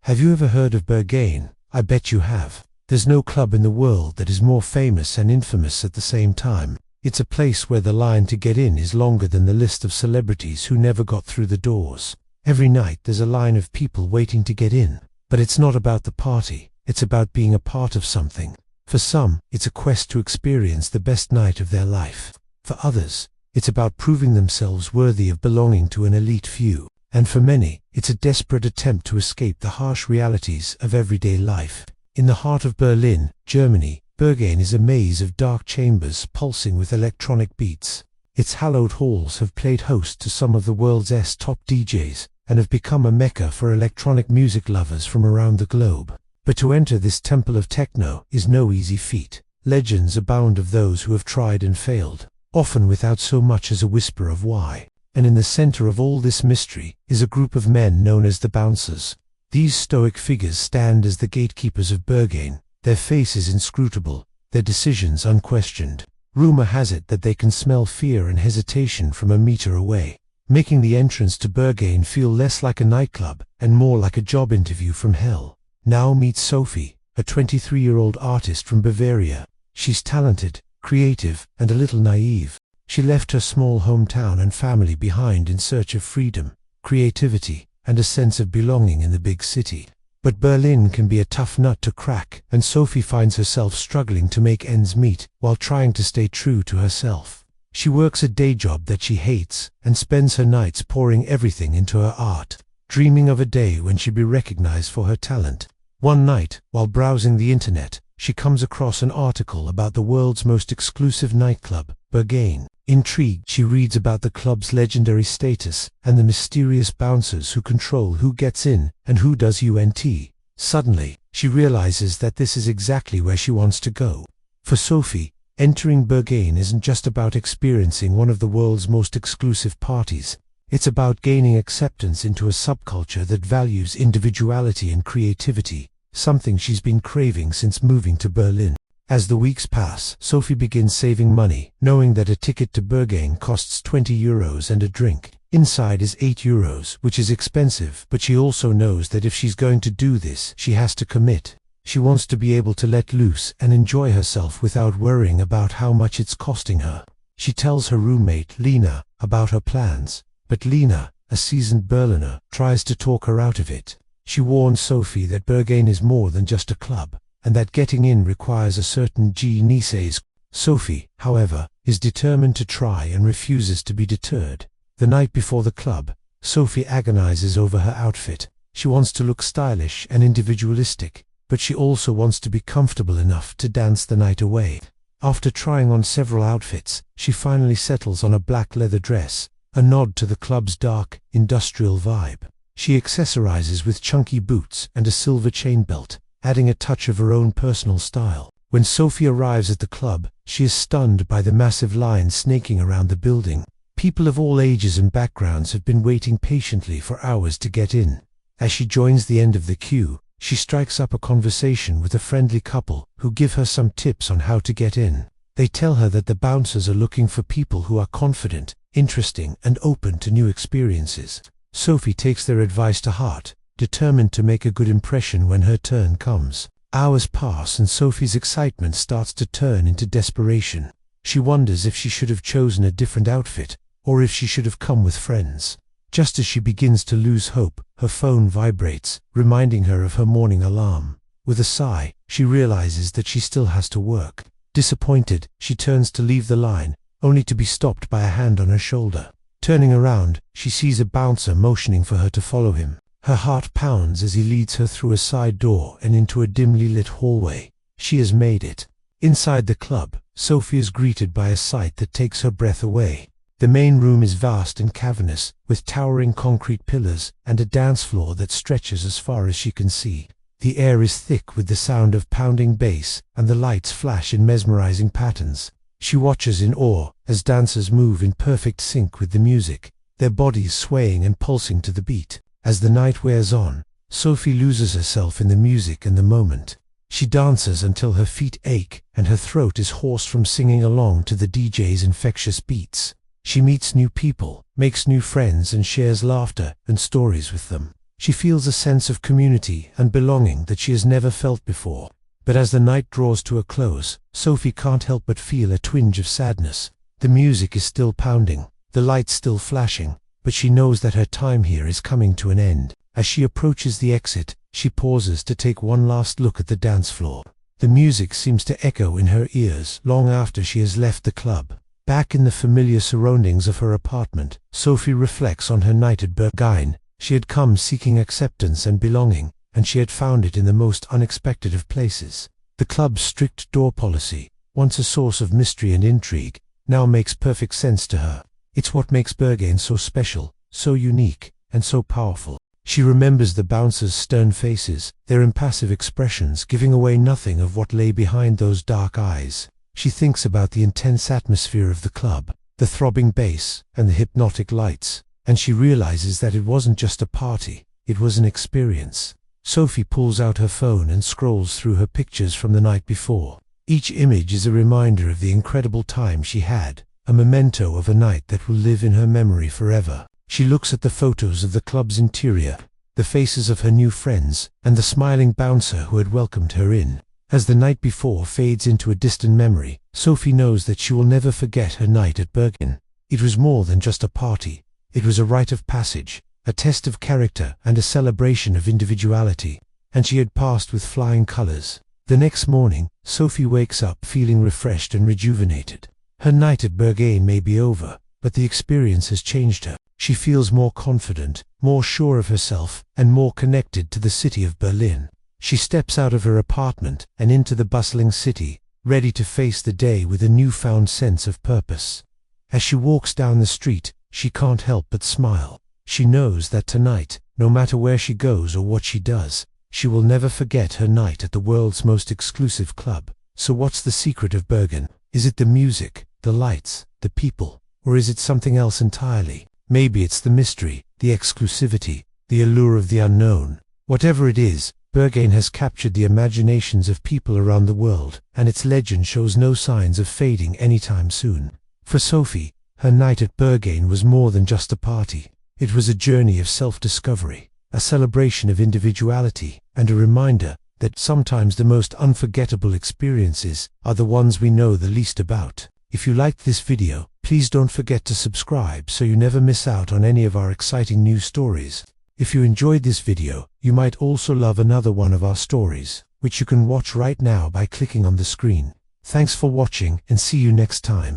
Have you ever heard of Berghain? I bet you have. There's no club in the world that is more famous and infamous at the same time. It's a place where the line to get in is longer than the list of celebrities who never got through the doors. Every night there's a line of people waiting to get in. But it's not about the party, it's about being a part of something. For some, it's a quest to experience the best night of their life. For others, it's about proving themselves worthy of belonging to an elite few. And for many, it's a desperate attempt to escape the harsh realities of everyday life. In the heart of Berlin, Germany, Berghain is a maze of dark chambers pulsing with electronic beats. Its hallowed halls have played host to some of the world's top DJs, and have become a mecca for electronic music lovers from around the globe. But to enter this temple of techno is no easy feat. Legends abound of those who have tried and failed, often without so much as a whisper of why. And in the center of all this mystery is a group of men known as the Bouncers. These stoic figures stand as the gatekeepers of Berghain, their faces inscrutable, their decisions unquestioned. Rumor has it that they can smell fear and hesitation from a meter away, making the entrance to Berghain feel less like a nightclub and more like a job interview from hell. Now meet Sophie, a 23-year-old artist from Bavaria. She's talented, creative, and a little naive. She left her small hometown and family behind in search of freedom, creativity, and a sense of belonging in the big city. But Berlin can be a tough nut to crack, and Sophie finds herself struggling to make ends meet while trying to stay true to herself. She works a day job that she hates and spends her nights pouring everything into her art, dreaming of a day when she'll be recognized for her talent. One night, while browsing the internet, she comes across an article about the world's most exclusive nightclub, Berghain. Intrigued, she reads about the club's legendary status and the mysterious bouncers who control who gets in and who does UNT. Suddenly, she realizes that this is exactly where she wants to go. For Sophie, entering Berghain isn't just about experiencing one of the world's most exclusive parties. It's about gaining acceptance into a subculture that values individuality and creativity, something she's been craving since moving to Berlin. As the weeks pass, Sophie begins saving money, knowing that a ticket to Berghain costs €20 and a drink. Inside is €8, which is expensive, but she also knows that if she's going to do this, she has to commit. She wants to be able to let loose and enjoy herself without worrying about how much it's costing her. She tells her roommate, Lena, about her plans, but Lena, a seasoned Berliner, tries to talk her out of it. She warns Sophie that Berghain is more than just a club, and that getting in requires a certain Genieses. Sophie, however, is determined to try and refuses to be deterred. The night before the club, Sophie agonizes over her outfit. She wants to look stylish and individualistic, but she also wants to be comfortable enough to dance the night away. After trying on several outfits, she finally settles on a black leather dress, a nod to the club's dark, industrial vibe. She accessorizes with chunky boots and a silver chain belt, adding a touch of her own personal style. When Sophie arrives at the club, she is stunned by the massive line snaking around the building. People of all ages and backgrounds have been waiting patiently for hours to get in. As she joins the end of the queue, she strikes up a conversation with a friendly couple who give her some tips on how to get in. They tell her that the bouncers are looking for people who are confident, interesting, and open to new experiences. Sophie takes their advice to heart, determined to make a good impression when her turn comes. Hours pass and Sophie's excitement starts to turn into desperation. She wonders if she should have chosen a different outfit, or if she should have come with friends. Just as she begins to lose hope, her phone vibrates, reminding her of her morning alarm. With a sigh, she realizes that she still has to work. Disappointed, she turns to leave the line, only to be stopped by a hand on her shoulder. Turning around, she sees a bouncer motioning for her to follow him. Her heart pounds as he leads her through a side door and into a dimly lit hallway. She has made it. Inside the club, Sophie is greeted by a sight that takes her breath away. The main room is vast and cavernous, with towering concrete pillars and a dance floor that stretches as far as she can see. The air is thick with the sound of pounding bass, and the lights flash in mesmerizing patterns. She watches in awe as dancers move in perfect sync with the music, their bodies swaying and pulsing to the beat. As the night wears on, Sophie loses herself in the music and the moment. She dances until her feet ache and her throat is hoarse from singing along to the DJ's infectious beats. She meets new people, makes new friends, and shares laughter and stories with them. She feels a sense of community and belonging that she has never felt before. But as the night draws to a close, Sophie can't help but feel a twinge of sadness. The music is still pounding, the lights still flashing, but she knows that her time here is coming to an end. As she approaches the exit, she pauses to take one last look at the dance floor. The music seems to echo in her ears long after she has left the club. Back in the familiar surroundings of her apartment, Sophie reflects on her night at Berghain. She had come seeking acceptance and belonging, and she had found it in the most unexpected of places. The club's strict door policy, once a source of mystery and intrigue, now makes perfect sense to her. It's what makes Berghain so special, so unique, and so powerful. She remembers the bouncers' stern faces, their impassive expressions giving away nothing of what lay behind those dark eyes. She thinks about the intense atmosphere of the club, the throbbing bass, and the hypnotic lights, and she realizes that it wasn't just a party, it was an experience. Sophie pulls out her phone and scrolls through her pictures from the night before. Each image is a reminder of the incredible time she had, a memento of a night that will live in her memory forever. She looks at the photos of the club's interior, the faces of her new friends, and the smiling bouncer who had welcomed her in. As the night before fades into a distant memory, Sophie knows that she will never forget her night at Berghain. It was more than just a party. It was a rite of passage, a test of character and a celebration of individuality, and she had passed with flying colors. The next morning, Sophie wakes up feeling refreshed and rejuvenated. Her night at Berghain may be over, but the experience has changed her. She feels more confident, more sure of herself, and more connected to the city of Berlin. She steps out of her apartment and into the bustling city, ready to face the day with a newfound sense of purpose. As she walks down the street, she can't help but smile. She knows that tonight, no matter where she goes or what she does, she will never forget her night at the world's most exclusive club. So what's the secret of Berghain? Is it the music, the lights, the people, or is it something else entirely? Maybe it's the mystery, the exclusivity, the allure of the unknown. Whatever it is, Berghain has captured the imaginations of people around the world, and its legend shows no signs of fading anytime soon. For Sophie, her night at Berghain was more than just a party. It was a journey of self-discovery, a celebration of individuality, and a reminder that sometimes the most unforgettable experiences are the ones we know the least about. If you liked this video, please don't forget to subscribe so you never miss out on any of our exciting news stories. If you enjoyed this video, you might also love another one of our stories, which you can watch right now by clicking on the screen. Thanks for watching and see you next time.